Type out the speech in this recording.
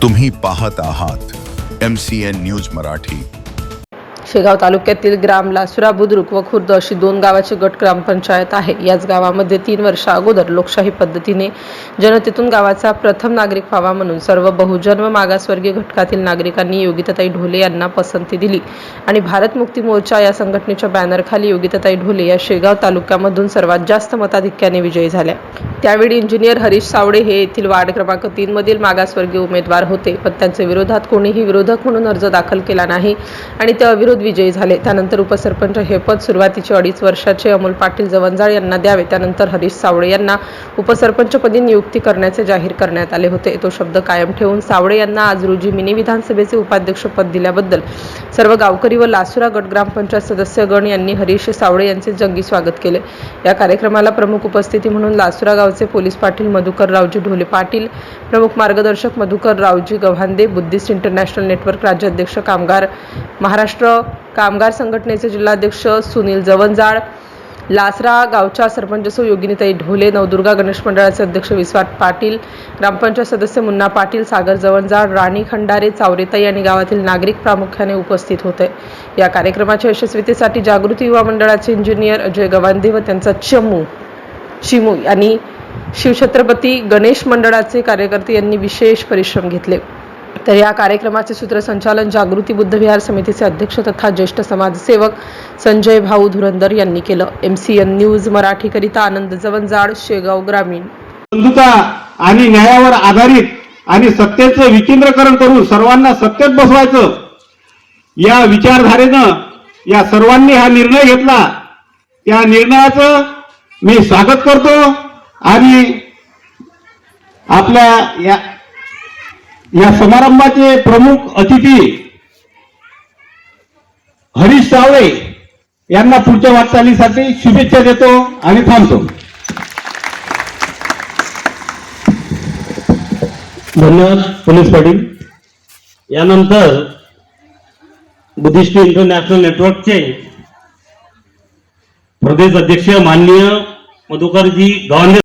तुम्ही पाहत आहात MCN न्यूज मराठी। शेगाव तालुक्यातील ग्राम लासुरा बुद्रुक व खुर्द अशी 2 गावाची गट ग्रामपंचायत आहे। याच गावामध्ये 3 वर्षा अगोदर लोकशाही पद्धतीने जनतेतून गावाचा प्रथम नागरिक व्हावा म्हणून सर्व बहुजन व मागासवर्गीय घटकातील नागरिकांनी योगिताताई ढोले यांना पसंती दिली आणि भारत मुक्ती मोर्चा या संघटनेच्या बॅनरखाली योगिताताई ढोले या शेगाव तालुक्यामधून सर्वात जास्त मताधिक्याने विजयी झाल्या। त्यावेळी इंजिनियर हरीश सावळे हे येथील वार्ड क्रमांक 3 मधील मागासवर्गीय उमेदवार होते, पण त्यांच्या विरोधात कोणीही विरोधक म्हणून अर्ज दाखल केला नाही आणि ते अविरोध विजयी झाले। त्यानंतर उपसरपंच हे पद सुरुवातीचे 2.5 वर्षाचे अमोल पाटील जवंजाळ यांना द्यावे। त्यानंतर हरीश सावळे यांना उपसरपंचपदी नियुक्ती करण्याचे जाहीर करण्यात आले होते। तो शब्द कायम ठेवून सावळे यांना आज रोजी मिनी विधानसभेचे उपाध्यक्षपद दिल्याबद्दल सर्व गावकरी व लासुरा गट ग्रामपंचायत सदस्यगण यांनी हरीश सावळे यांचे जंगी स्वागत केले। या कार्यक्रमाला प्रमुख उपस्थिती म्हणून लासुरा गावचे पोलीस पाटील मधुकर रावजी ढोले पाटील, प्रमुख मार्गदर्शक Madhukar Raoji Gavhande, Buddhist International Network राज्याध्यक्ष कामगार महाराष्ट्र कामगार संघटनेचे जिल्हाध्यक्ष सुनील जवंजाळ, लासरा गावच्या सरपंच सौ योगिनीताई ढोले, नवदुर्गा गणेश मंडळाचे अध्यक्ष विश्वास पाटील, ग्रामपंचायत सदस्य मुन्ना पाटील, सागर जवंजाळ, राणी खंडारे, चावरेताई आणि गावातील नागरिक प्रामुख्याने उपस्थित होते। या कार्यक्रमाच्या यशस्वीतेसाठी जागृती युवा मंडळाचे इंजिनियर अजय गवांदे व त्यांचा चिमू आणि शिवछत्रपती गणेश मंडळाचे कार्यकर्ते यांनी विशेष परिश्रम घेतले। तर या कार्यक्रमाचे सूत्रसंचालन जागृती बुद्ध विहार समितीचे अध्यक्ष तथा ज्येष्ठ समाजसेवक संजय भाऊ धुरंदर यांनी केलं। MCN न्यूज मराठी करिता आनंद जवंजाळ, शेगाव ग्रामीण। बंधुता आणि न्यायावर आधारित आणि सत्तेचं विकेंद्रीकरण करून सर्वांना सत्तेत बसवायचं या विचारधारेनं या सर्वांनी हा निर्णय घेतला। त्या निर्णयाचं मी स्वागत करतो आणि आपल्या या समारंभाचे प्रमुख अतिथी हरीश सावळे यांना पुढच्या वाटचालीसाठी शुभेच्छा देतो आणि थांबतो। धन्यवाद पोलीस पाटील। यानंतर बुद्धिस्ट इंटरनॅशनल नेटवर्कचे प्रदेश अध्यक्ष माननीय मधुकरजी गव्हांदे